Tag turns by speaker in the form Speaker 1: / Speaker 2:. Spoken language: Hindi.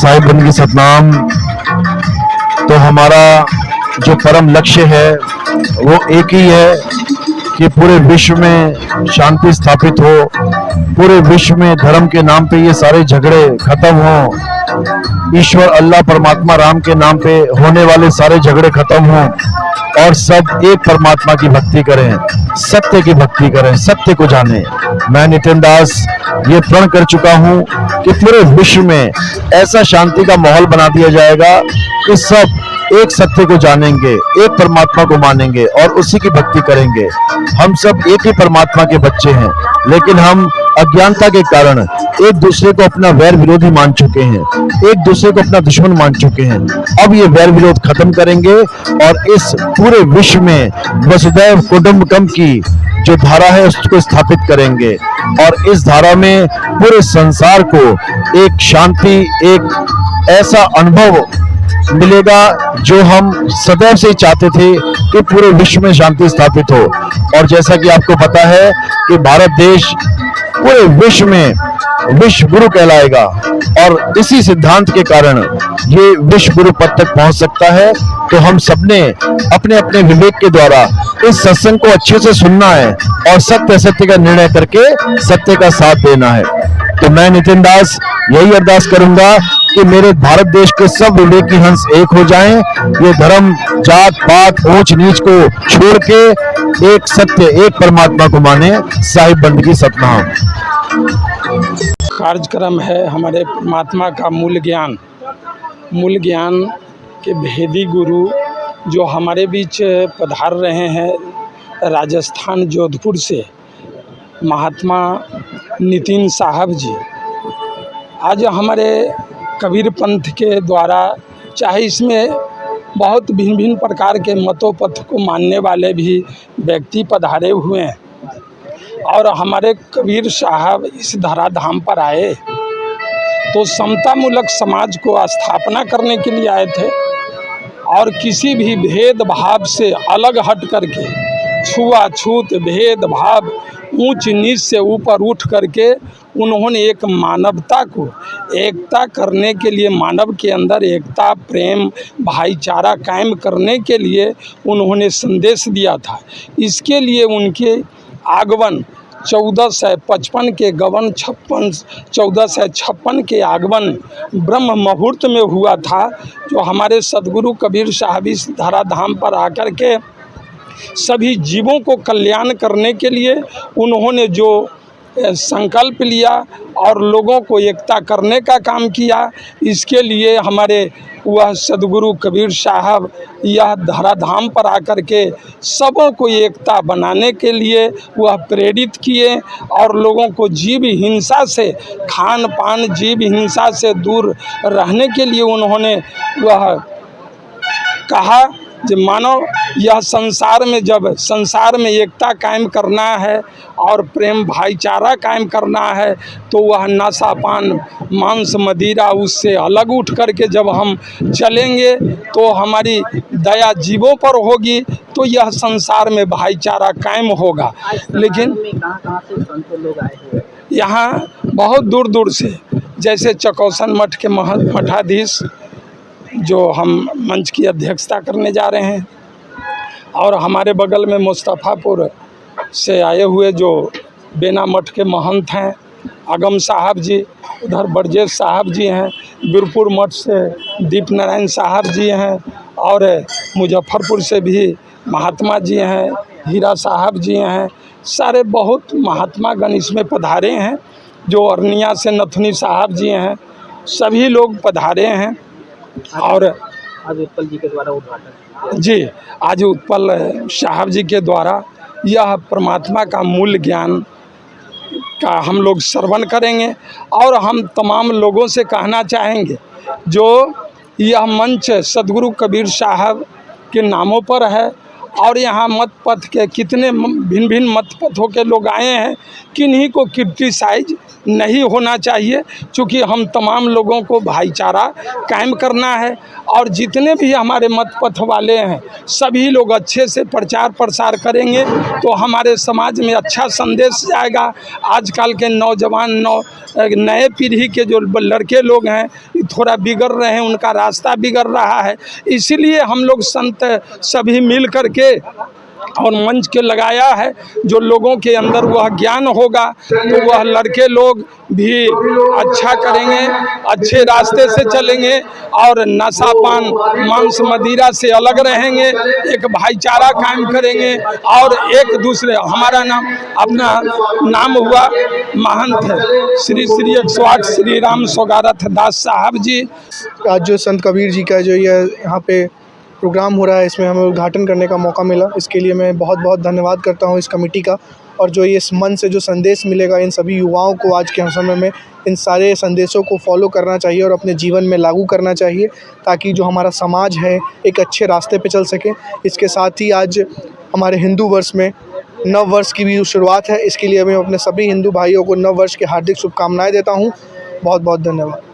Speaker 1: साहिब बंदगी सतनाम। तो हमारा जो परम लक्ष्य है वो एक ही है कि पूरे विश्व में शांति स्थापित हो, पूरे विश्व में धर्म के नाम पे ये सारे झगड़े खत्म हो, ईश्वर अल्लाह परमात्मा राम के नाम पे होने वाले सारे झगड़े खत्म हो और सब एक परमात्मा की भक्ति करें, सत्य की भक्ति करें, सत्य को जाने। मैं नितिन दास ये प्रण कर चुका हूं कि पूरे विश्व में ऐसा शांति का माहौल बना दिया जाएगा कि सब एक सत्य को जानेंगे, एक परमात्मा को मानेंगे और उसी की भक्ति करेंगे। हम सब एक ही परमात्मा के बच्चे हैं, लेकिन हम अज्ञानता के कारण एक दूसरे को अपना वैर विरोधी मान चुके हैं, एक दूसरे को अपना दुश्मन मान चुके हैं। अब ये वैर विरोध खत्म करेंगे और इस पूरे विश्व में वसुधैव कुटुंबकम की जो धारा है उसको स्थापित करेंगे और इस धारा में पूरे संसार को एक शांति, एक ऐसा अनुभव मिलेगा जो हम सदैव से चाहते थे कि पूरे विश्व में शांति स्थापित हो। और जैसा कि आपको पता है कि भारत देश पूरे विश्व में विश्व गुरु कहलाएगा और इसी सिद्धांत के कारण ये विश्व गुरु पद तक पहुंच सकता है। तो हम सबने अपने अपने विवेक के द्वारा इस सत्संग को अच्छे से सुनना है और सत्य सत्य का निर्णय करके सत्य का साथ देना है। तो मैं नितिन दास यही अरदास करूंगा कि मेरे भारत देश के सब विवेकी हंस एक हो जाएं, ये धर्म जात पात ऊंच नीच को छोड़ के एक सत्य, एक परमात्मा को माने। साहिब बंदगी सतनाम।
Speaker 2: कार्यक्रम है हमारे परमात्मा का मूल ज्ञान के भेदी गुरु जो हमारे बीच पधार रहे हैं राजस्थान जोधपुर से, महात्मा नितिन साहब जी। आज हमारे कबीर पंथ के द्वारा, चाहे इसमें बहुत भिन्न भिन्न प्रकार के मतों पथ को मानने वाले भी व्यक्ति पधारे हुए हैं और हमारे कबीर साहब इस धराधाम पर आए तो समतामूलक समाज को स्थापना करने के लिए आए थे और किसी भी भेदभाव से अलग हट करके, छुआछूत भेदभाव ऊंच नीच से ऊपर उठ करके उन्होंने एक मानवता को एकता करने के लिए, मानव के अंदर एकता, प्रेम, भाईचारा कायम करने के लिए उन्होंने संदेश दिया था। इसके लिए उनके आगमन 1455 के गवन 1456 के आगमन ब्रह्म मुहूर्त में हुआ था, जो हमारे सदगुरु कबीर साहब इस धराधाम पर आकर के सभी जीवों को कल्याण करने के लिए उन्होंने जो संकल्प लिया और लोगों को एकता करने का काम किया, इसके लिए हमारे वह सदगुरु कबीर साहब यह धराधाम पर आकर के सबों को एकता बनाने के लिए वह प्रेरित किए और लोगों को जीव हिंसा से, खान पान जीव हिंसा से दूर रहने के लिए उन्होंने वह कहा जो मानव यह संसार में, जब संसार में एकता कायम करना है और प्रेम भाईचारा कायम करना है तो वह नशापान मांस मदिरा उससे अलग उठ करके जब हम चलेंगे तो हमारी दया जीवों पर होगी, तो यह संसार में भाईचारा कायम होगा। लेकिन यहाँ बहुत दूर दूर से, जैसे चकौसन मठ के मठाधीश जो हम मंच की अध्यक्षता करने जा रहे हैं और हमारे बगल में मुस्तफ़ापुर से आए हुए जो बेना मठ के महंत हैं अगम साहब जी, उधर बरजेश साहब जी हैं, बीरपुर मठ से दीप नारायण साहब जी हैं और मुजफ्फरपुर से भी महात्मा जी हैं, हीरा साहब जी हैं। सारे बहुत महात्मा गण इसमें पधारे हैं। जो अरनिया से नथुनी साहब जी हैं, सभी लोग पधारे हैं। और
Speaker 3: आज उत्पल जी के द्वारा उद्घाटन
Speaker 2: जी, आज उत्पल साहब जी के द्वारा यह परमात्मा का मूल ज्ञान का हम लोग श्रवण करेंगे और हम तमाम लोगों से कहना चाहेंगे जो यह मंच सदगुरु कबीर साहब के नामों पर है और यहाँ मत पथ के कितने भिन्न भिन्न मत पथों के लोग आए हैं, किन्हीं को क्रिटिसाइज नहीं होना चाहिए, क्योंकि हम तमाम लोगों को भाईचारा कायम करना है। और जितने भी हमारे मत पथ वाले हैं सभी लोग अच्छे से प्रचार प्रसार करेंगे तो हमारे समाज में अच्छा संदेश जाएगा। आजकल के नौजवान नए पीढ़ी के जो लड़के लोग हैं थोड़ा बिगड़ रहे हैं, उनका रास्ता बिगड़ रहा है। इसीलिए हम लोग संत सभी मिल कर के और मंच के लगाया है, जो लोगों के अंदर वह ज्ञान होगा तो वह लड़के लोग भी अच्छा करेंगे, अच्छे रास्ते से चलेंगे और नशापान मांस मदिरा से अलग रहेंगे, एक भाईचारा कायम करेंगे और एक दूसरे हमारा नाम अपना नाम हुआ महंत श्री श्री 108 श्री राम सोगारथ दास साहब जी।
Speaker 4: आज जो संत कबीर जी का जो ये यहाँ पे प्रोग्राम हो रहा है, इसमें हमें उद्घाटन करने का मौका मिला, इसके लिए मैं बहुत बहुत धन्यवाद करता हूँ इस कमेटी का। और जो ये इस मन से जो संदेश मिलेगा इन सभी युवाओं को आज के समय में इन सारे संदेशों को फॉलो करना चाहिए और अपने जीवन में लागू करना चाहिए, ताकि जो हमारा समाज है एक अच्छे रास्ते पे चल सके। इसके साथ ही आज हमारे हिंदू वर्ष में नव वर्ष की भी शुरुआत है, इसके लिए मैं अपने सभी हिंदू भाइयों को नव वर्ष की हार्दिक शुभकामनाएँ देता हूँ। बहुत बहुत धन्यवाद।